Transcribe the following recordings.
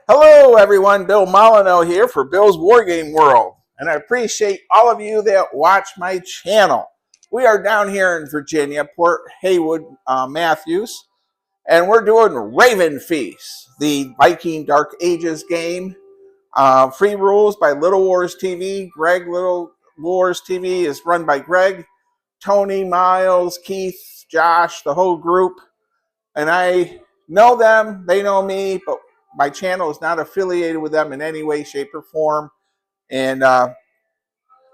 Hello, everyone. Bill Molyneux here for Bill's Wargame World, and I appreciate all of you that watch my channel. We are down here in Virginia, Port Haywood, Matthews, and we're doing Ravenfeast, the Viking Dark Ages game. Free rules by Little Wars TV. Little Wars TV is run by Greg, Tony, Miles, Keith, Josh, the whole group, and I know them. They know me, but my channel is not affiliated with them in any way, shape, or form. And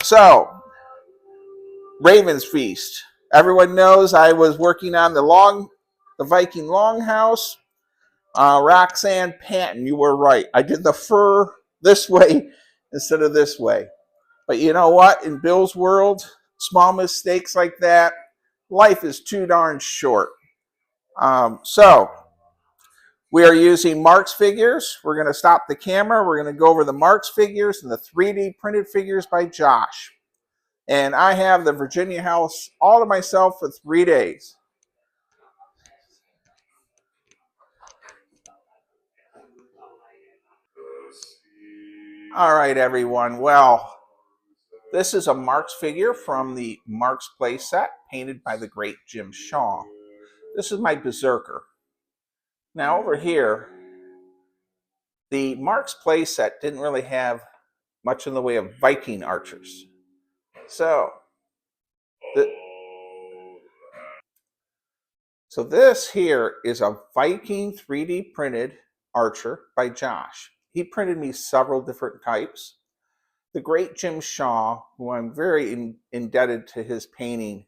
so, Ravenfeast. Everyone knows I was working on the Viking Longhouse. Roxanne Patton, you were right. I did the fur this way instead of this way. But you know what? In Bill's world, small mistakes like that, life is too darn short. So, we are using Mark's figures. We're going to stop the camera. We're going to go over the Mark's figures and the 3D printed figures by Josh. And I have the Virginia house all to myself for 3 days. All right, everyone. Well, this is a Mark's figure from the Mark's playset, painted by the great Jim Shaw. This is my Berserker. Now, over here, the Mark's playset didn't really have much in the way of Viking archers. So this here is a Viking 3D printed archer by Josh. He printed me several different types. The great Jim Shaw, who I'm very indebted to his painting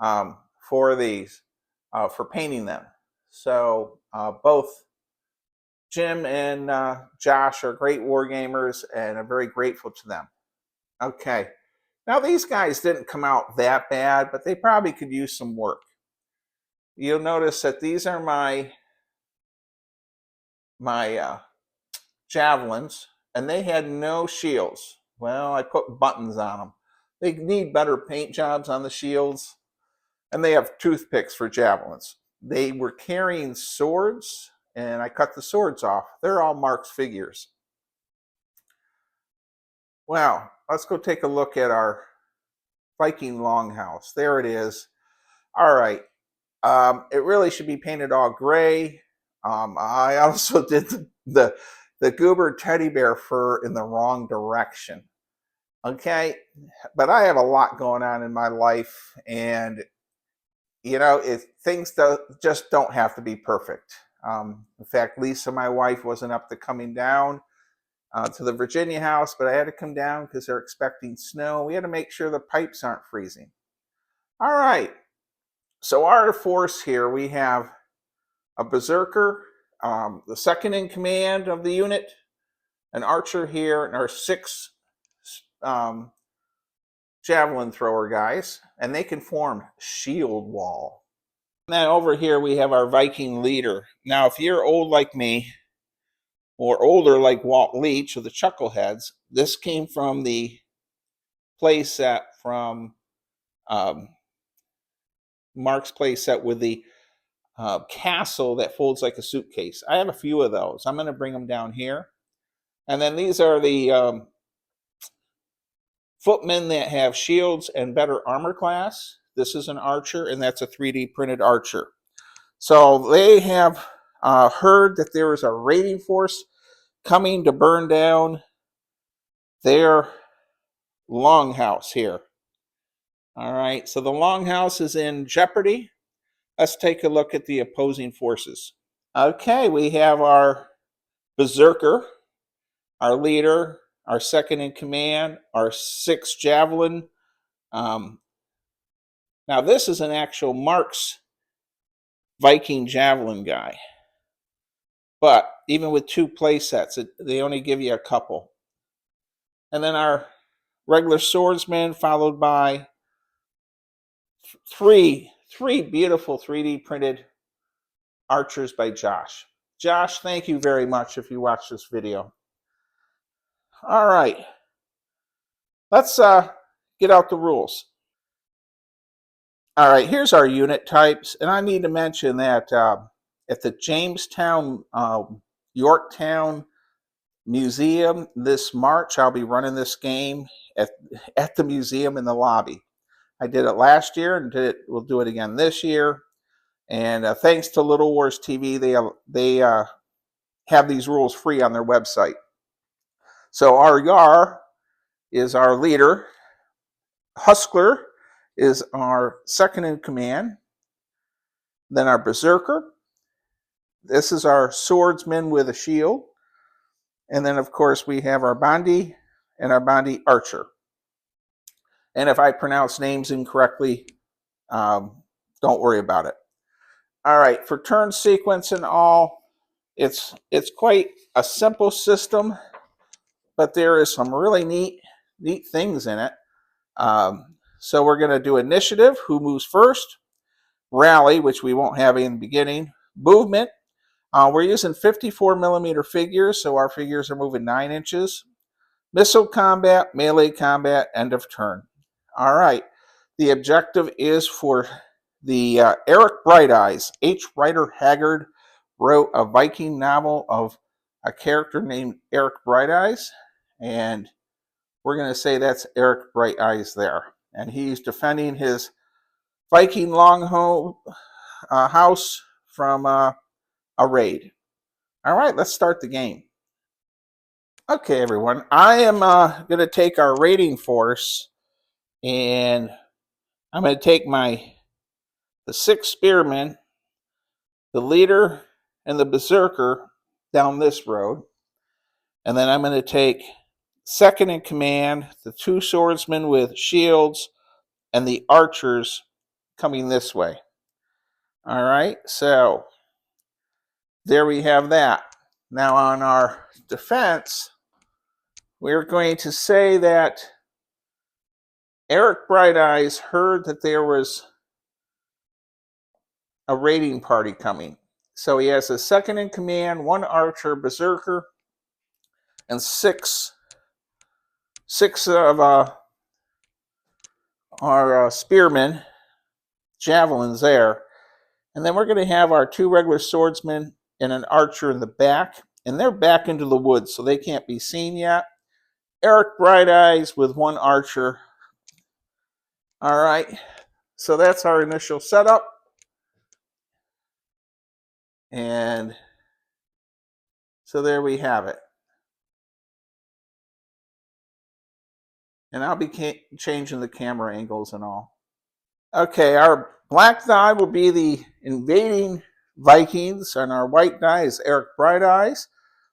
for these, for painting them. So both Jim and Josh are great wargamers, and I'm very grateful to them. Okay, now these guys didn't come out that bad, but they probably could use some work. You'll notice that these are my javelins, and they had no shields. Well, I put buttons on them. They need better paint jobs on the shields, and they have toothpicks for javelins. They were carrying swords, and I cut the swords off. They're all Mark's figures. Well, let's go take a look at our Viking Longhouse. There it is. All right. It really should be painted all gray. I also did the Goober teddy bear fur in the wrong direction. Okay, but I have a lot going on in my life, and you know, things just don't have to be perfect. In fact, Lisa, my wife, wasn't up to coming down to the Virginia house, but I had to come down because they're expecting snow. We had to make sure the pipes aren't freezing. All right. So our force here, we have a Berserker, the second in command of the unit, an archer here, and our 6 javelin thrower guys, and they can form shield wall. And then over here we have our Viking leader. Now, if you're old like me, or older like Walt Leach or the Chuckleheads, this came from the playset from Mark's playset with the castle that folds like a suitcase. I have a few of those. I'm going to bring them down here. And then these are the footmen that have shields and better armor class. This is an archer, and that's a 3D printed archer. So they have heard that there is a raiding force coming to burn down their longhouse here. All right, so the longhouse is in jeopardy. Let's take a look at the opposing forces. Okay, we have our Berserker, our leader, our second in command, our 6 javelin. Now this is an actual Mark's Viking javelin guy. But even with 2 play sets, they only give you a couple. And then our regular swordsman, followed by three beautiful 3D printed archers by Josh. Josh, thank you very much if you watch this video. All right, let's get out the rules. All right, here's our unit types, and I need to mention that at the Jamestown, Yorktown museum this March. I'll be running this game at the museum in the lobby. I did it last year and we'll do it again this year. And thanks to Little Wars TV, they have these rules free on their website. So our Yar is our leader. Huskler is our second in command. Then our Berserker. This is our swordsman with a shield. And then, of course, we have our Bandi and our Bandi Archer. And if I pronounce names incorrectly, don't worry about it. All right, for turn sequence and all, it's quite a simple system, but there is some really neat things in it. So we're going to do initiative, who moves first, rally, which we won't have in the beginning, movement. We're using 54 millimeter figures, so our figures are moving 9 inches. Missile combat, melee combat, end of turn. All right, the objective is for the Eric Brighteyes. H. Rider Haggard wrote a Viking novel of a character named Eric Brighteyes, and we're going to say that's Eric Brighteyes there. And he's defending his Viking longhold house from a raid. All right, let's start the game. Okay, everyone. I am going to take our raiding force, and I'm going to take the 6 spearmen, the leader, and the berserker down this road. And then I'm going to take second in command, the 2 swordsmen with shields, and the archers coming this way. All right, so there we have that. Now on our defense, we're going to say that Eric Brighteyes heard that there was a raiding party coming. So he has a second in command, 1 archer, berserker, and 6 of our spearmen, javelins there. And then we're going to have our 2 regular swordsmen and an archer in the back. And they're back into the woods, so they can't be seen yet. Eric Brighteyes with 1 archer. All right, so that's our initial setup. And so there we have it. And I'll be changing the camera angles and all. Okay, our black die will be the invading Vikings, and our white die is Eric Brighteyes.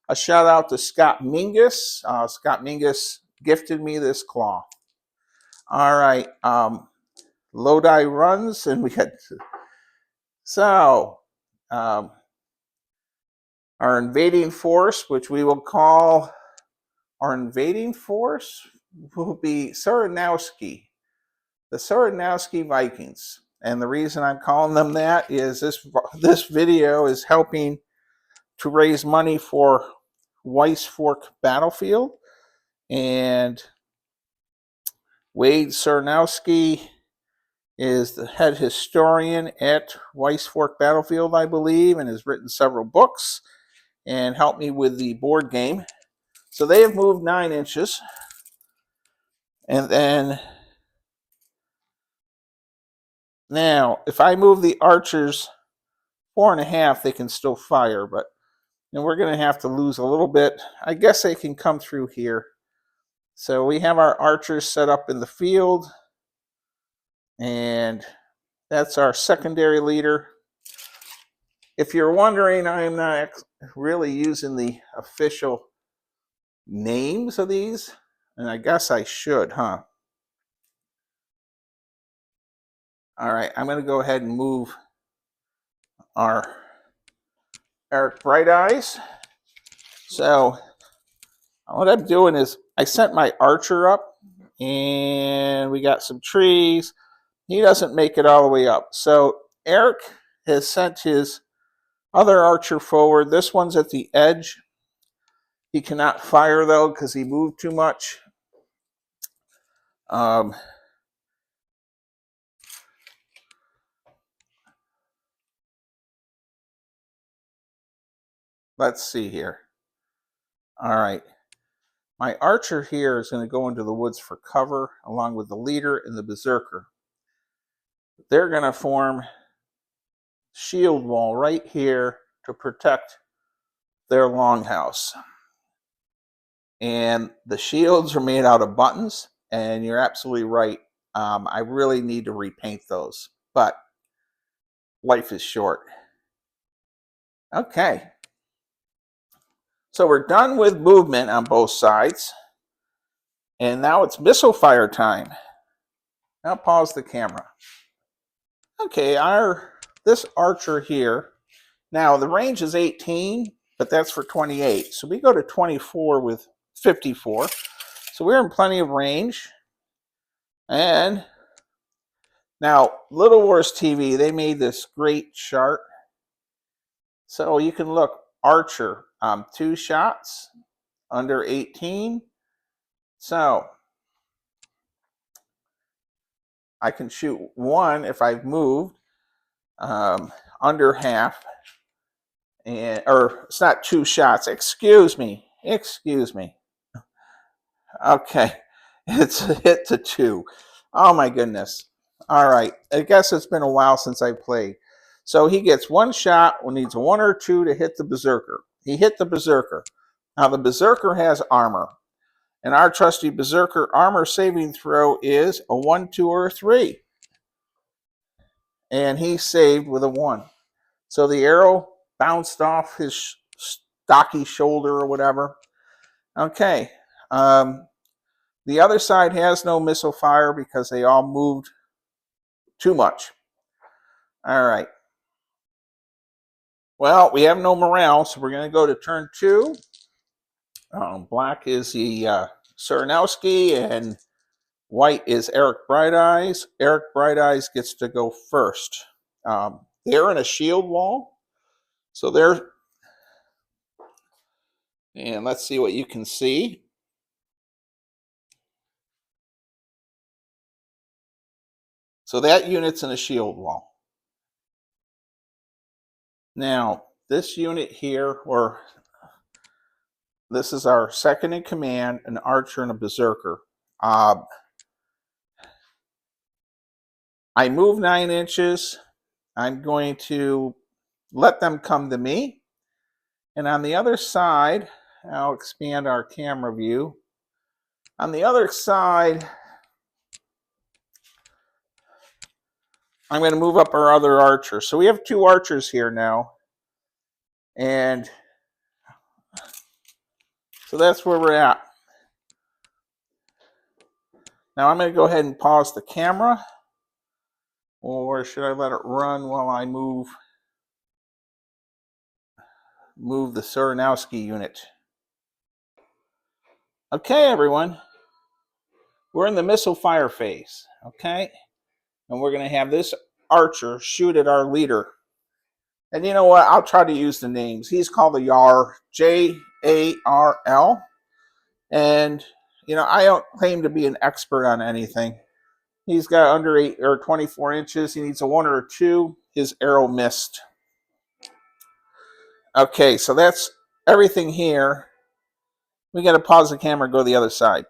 A shout out to Scott Mingus. Scott Mingus gifted me this claw. All right, low die runs, and we had so our invading force, which we will call our invading force, will be Suranowski, the Suranowski Vikings. And the reason I'm calling them that is this video is helping to raise money for Weiss Fork Battlefield. And Wade Suranowski is the head historian at Weiss Fork Battlefield, I believe, and has written several books and helped me with the board game. So they have moved 9 inches. And then now, if I move the archers 4.5, they can still fire, but then we're going to have to lose a little bit. I guess they can come through here. So we have our archers set up in the field, and that's our secondary leader. If you're wondering, I am not really using the official names of these, and I guess I should, huh? All right, I'm going to go ahead and move our Eric Brighteyes. So what I'm doing is I sent my archer up, and we got some trees. He doesn't make it all the way up. So Eric has sent his other archer forward. This one's at the edge. He cannot fire, though, because he moved too much. Let's see here. All right. My archer here is going to go into the woods for cover along with the leader and the berserker. They're going to form shield wall right here to protect their longhouse. And the shields are made out of buttons, and you're absolutely right. I really need to repaint those, but life is short. Okay. So we're done with movement on both sides. And now it's missile fire time. Now pause the camera. Okay, this archer here, now the range is 18, but that's for 28. So we go to 24 with 54. So we're in plenty of range. And now Little Wars TV, they made this great chart. So you can look, archer, 2 shots, under 18. So I can shoot 1 if I've moved under half, or it's not 2 shots. Excuse me. Okay, it's a hit to 2. Oh my goodness. All right, I guess it's been a while since I played. So he gets 1 shot when needs 1 or 2 to hit the berserker. He hit the berserker. Now the berserker has armor. And our trusty berserker armor saving throw is a 1, 2, or a 3. And he saved with a 1. So the arrow bounced off his stocky shoulder or whatever. Okay. The other side has no missile fire because they all moved too much. All right. Well, we have no morale, so we're going to go to turn 2. Black is the Saranowski, and white is Eric Brighteyes. Eric Brighteyes gets to go first. They're in a shield wall, so they're, and let's see what you can see. So that unit's in a shield wall. Now, this unit here, or this is our second in command, an archer and a berserker. I move 9 inches. I'm going to let them come to me. And on the other side, I'll expand our camera view. On the other side, I'm going to move up our other archer. So we have 2 archers here now. And so that's where we're at. Now I'm going to go ahead and pause the camera. Or should I let it run while I move the Saranowski unit? Okay, everyone. We're in the missile fire phase. Okay? And we're going to have this archer shoot at our leader. And you know what? I'll try to use the names. He's called the Jarl, Jarl. And, you know, I don't claim to be an expert on anything. He's got under 8 or 24 inches. He needs a 1 or a 2. His arrow missed. Okay, so that's everything here. We got to pause the camera and go to the other side.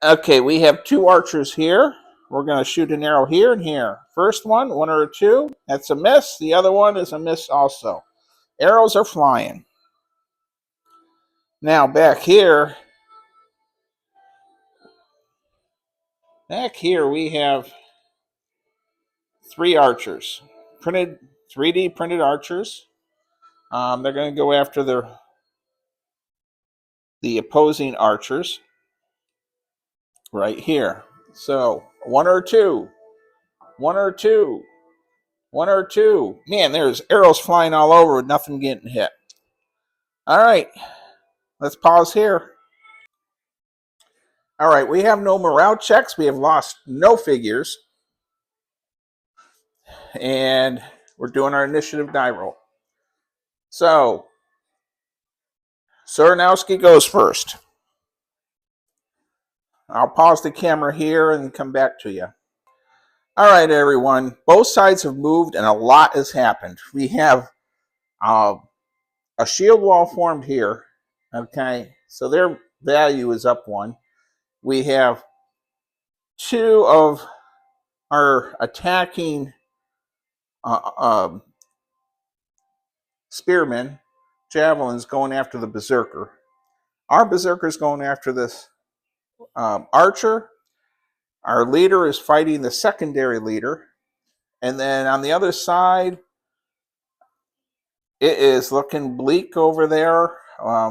Okay, we have 2 archers here. We're going to shoot an arrow here and here. First one, 1 or a 2. That's a miss. The other one is a miss also. Arrows are flying. Now back here we have 3 archers. 3D printed archers. They're going to go after the opposing archers right here. So 1 or 2. 1 or 2. 1 or 2. Man, there's arrows flying all over with nothing getting hit. All right. Let's pause here. All right, we have no morale checks. We have lost no figures. And we're doing our initiative die roll. So, Saranowski goes first. I'll pause the camera here and come back to you. All right, everyone. Both sides have moved and a lot has happened. We have a shield wall formed here. Okay, so their value is up 1. We have 2 of our attacking spearmen, javelins, going after the berserker. Our berserker's going after this archer. Our leader is fighting the secondary leader. And then on the other side, it is looking bleak over there.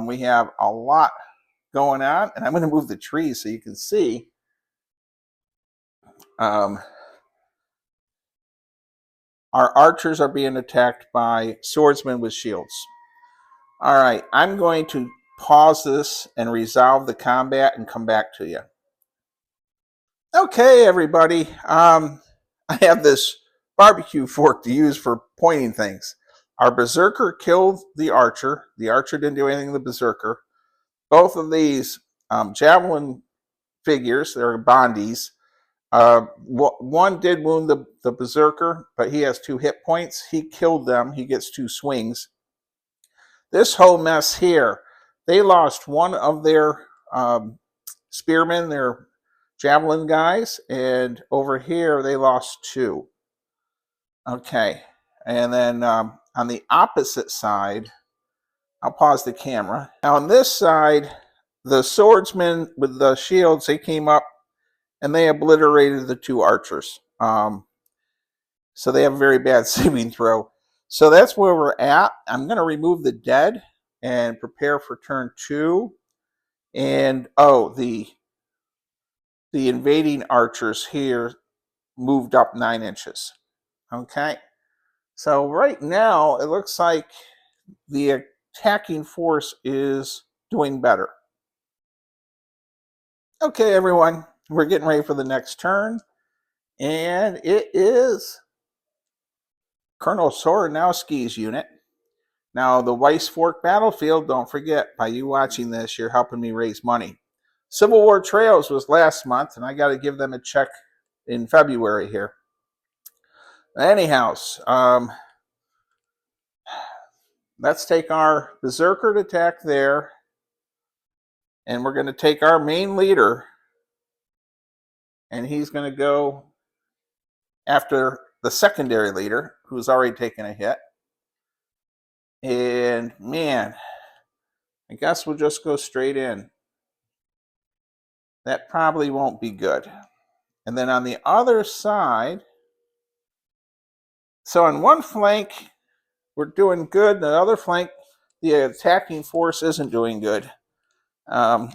We have a lot going on. And I'm going to move the trees so you can see. Our archers are being attacked by swordsmen with shields. All right, I'm going to pause this and resolve the combat and come back to you. Okay, everybody. I have this barbecue fork to use for pointing things. Our berserker killed the archer. The archer didn't do anything to the berserker. Both of these javelin figures, they're bondies. One did wound the berserker, but he has 2 hit points. He killed them. He gets 2 swings. This whole mess here, they lost 1 of their spearmen, their javelin guys, and over here they lost 2. Okay, and then on the opposite side, I'll pause the camera. Now on this side, the swordsmen with the shields, they came up and they obliterated the 2 archers. So they have a very bad saving throw. So that's where we're at. I'm going to remove the dead and prepare for turn 2. And the invading archers here moved up 9 inches. Okay, so right now it looks like the attacking force is doing better. Okay, everyone, we're getting ready for the next turn, and it is Colonel Soranowski's unit. Now, the Weiss Fork battlefield, don't forget, by you watching this, you're helping me raise money. Civil War Trails was last month, and I got to give them a check in February here. Anyhow, let's take our berserker to attack there, and we're going to take our main leader, and he's going to go after the secondary leader, who's already taken a hit. And man, I guess we'll just go straight in. That probably won't be good. And then on the other side, so on one flank, we're doing good. The other flank, the attacking force isn't doing good. We're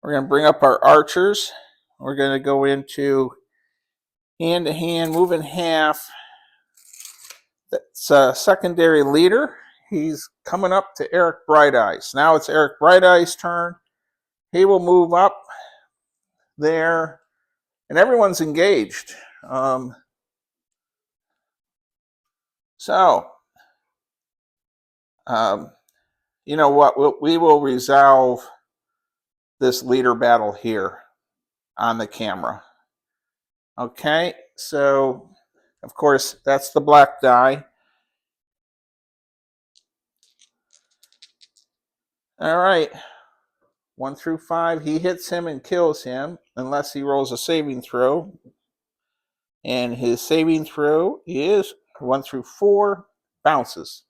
going to bring up our archers. We're going to go into hand-to-hand, move in half. That's a secondary leader. He's coming up to Eric Bright Eyes. Now it's Eric Bright Eyes' turn. He will move up there, and everyone's engaged. You know what? We will resolve this leader battle here on the camera. Okay, so of course that's the black die. All right, 1 through 5, he hits him and kills him unless he rolls a saving throw. And his saving throw is 1 through 4, bounces.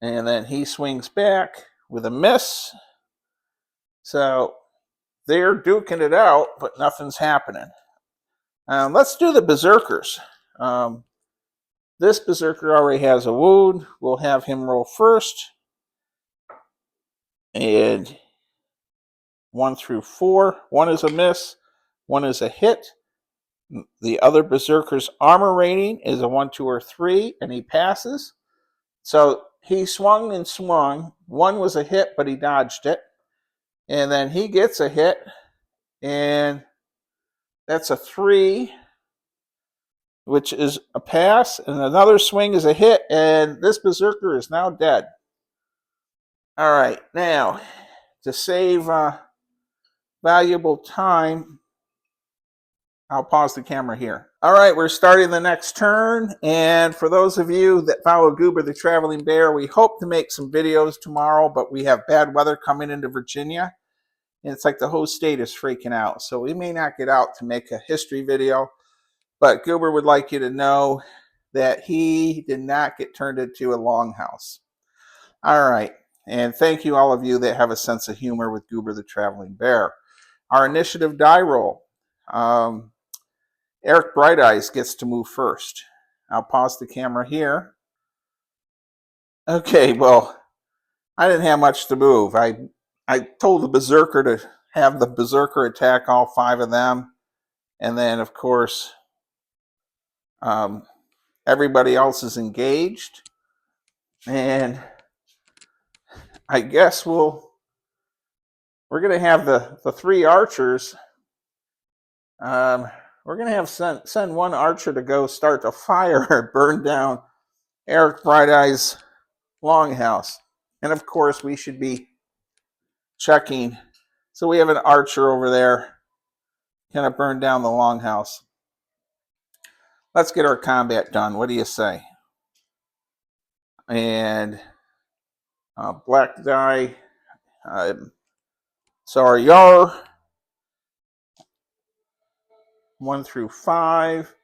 And then he swings back with a miss. So they're duking it out, but nothing's happening. Let's do the berserkers. This berserker already has a wound. We'll have him roll first. And 1 through 4. 1 is a miss. 1 is a hit. The other berserker's armor rating is a 1, 2, or 3, and he passes. So he swung and swung. 1 was a hit, but he dodged it. And then he gets a hit, and that's a 3, which is a pass. And another swing is a hit, and this berserker is now dead. All right, now to save valuable time, I'll pause the camera here. All right, we're starting the next turn. And for those of you that follow Goober the Traveling Bear, we hope to make some videos tomorrow, but we have bad weather coming into Virginia. And it's like the whole state is freaking out. So we may not get out to make a history video, but Goober would like you to know that he did not get turned into a longhouse. All right. And thank you all of you that have a sense of humor with Goober the Traveling Bear. Our initiative die roll. Eric Bright Eyes gets to move first. I'll pause the camera here. Okay, well, I didn't have much to move. I told the Berserker to have the Berserker attack all 5 of them. And then, of course, everybody else is engaged. And I guess we're going to have the 3 archers. We're going to have send 1 archer to go start the fire and burn down Eric Bright Eyes' longhouse. And of course, we should be checking. So we have an archer over there kind of burn down the longhouse. Let's get our combat done. What do you say? And black die. Sorry, Yar. 1 through 5.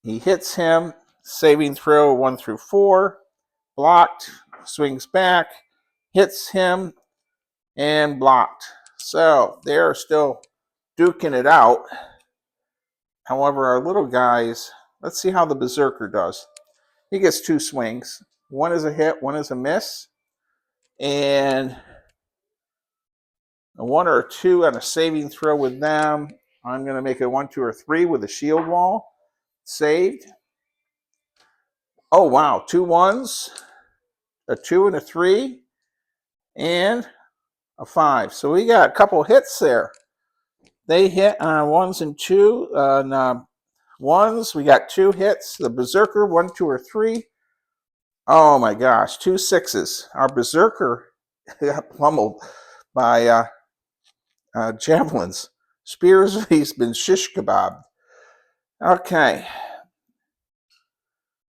He hits him. Saving throw 1 through 4. Blocked. Swings back. Hits him. And blocked. So they're still duking it out. However, our little guys, let's see how the Berserker does. He gets 2 swings. 1 is a hit, 1 is a miss. And a 1 or a 2 on a saving throw with them. I'm going to make a 1, 2, or 3 with a shield wall. Saved. Oh, wow. 2 1s, a 2 and a 3, and a 5. So we got a couple hits there. They hit on 1s and 2. On 1s, we got 2 hits. The Berserker, 1, 2, or 3. Oh my gosh, 2 6s. Our Berserker got pummeled by javelins. Spears, he's been shish kebabbed. Okay.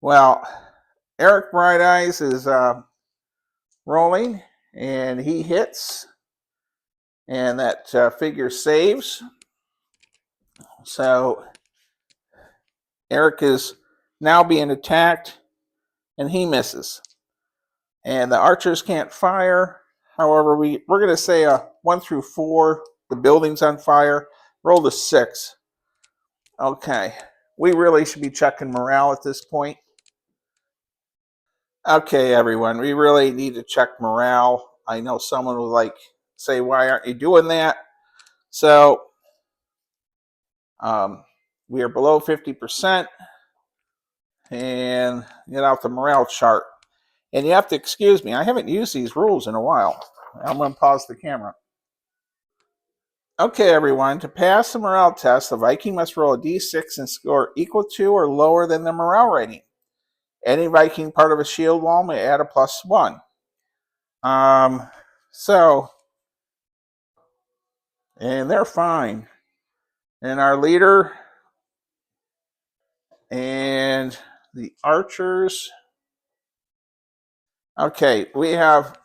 Well, Eric Bright Eyes is rolling, and he hits, and that figure saves. So Eric is now being attacked, and he misses. And the archers can't fire. However, we're going to say a 1 through 4. The building's on fire. Roll a 6. Okay. We really should be checking morale at this point. Okay, everyone. We really need to check morale. I know someone will say, why aren't you doing that? So we are below 50%. And get out the morale chart. And you have to excuse me. I haven't used these rules in a while. I'm going to pause the camera. Okay, everyone. To pass the morale test, the Viking must roll a d6 and score equal to or lower than the morale rating. Any Viking part of a shield wall may add a +1. And they're fine. And our leader and the archers. Okay, we have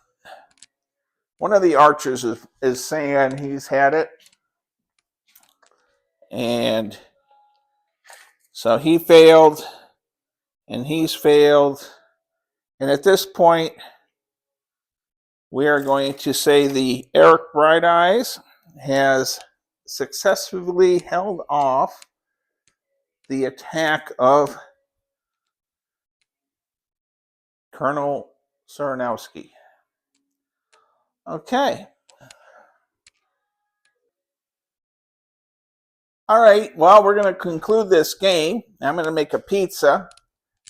one of the archers is saying he's had it. And so he failed, and he's failed. And at this point, we are going to say the Eric Bright Eyes has successfully held off the attack of Colonel Saranowski. Okay. All right, well, we're going to conclude this game. I'm going to make a pizza.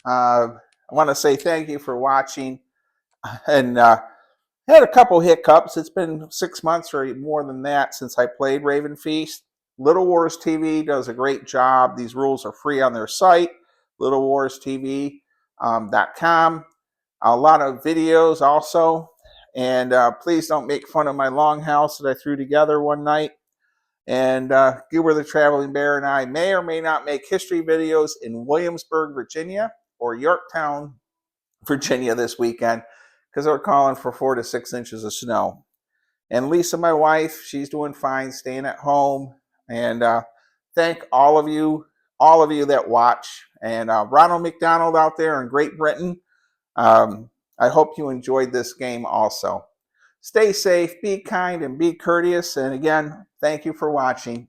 I want to say thank you for watching. And I had a couple hiccups. It's been 6 months or more than that since I played Ravenfeast. Little Wars TV does a great job. These rules are free on their site, littlewarstv.com. A lot of videos also. And please don't make fun of my longhouse that I threw together one night. And Goober the Traveling Bear and I may or may not make history videos in Williamsburg, Virginia, or Yorktown, Virginia this weekend, because they're calling for 4 to 6 inches of snow. And Lisa, my wife, she's doing fine, staying at home. And thank all of you that watch. And Ronald McDonald out there in Great Britain, I hope you enjoyed this game also. Stay safe, be kind, and be courteous. And again, thank you for watching.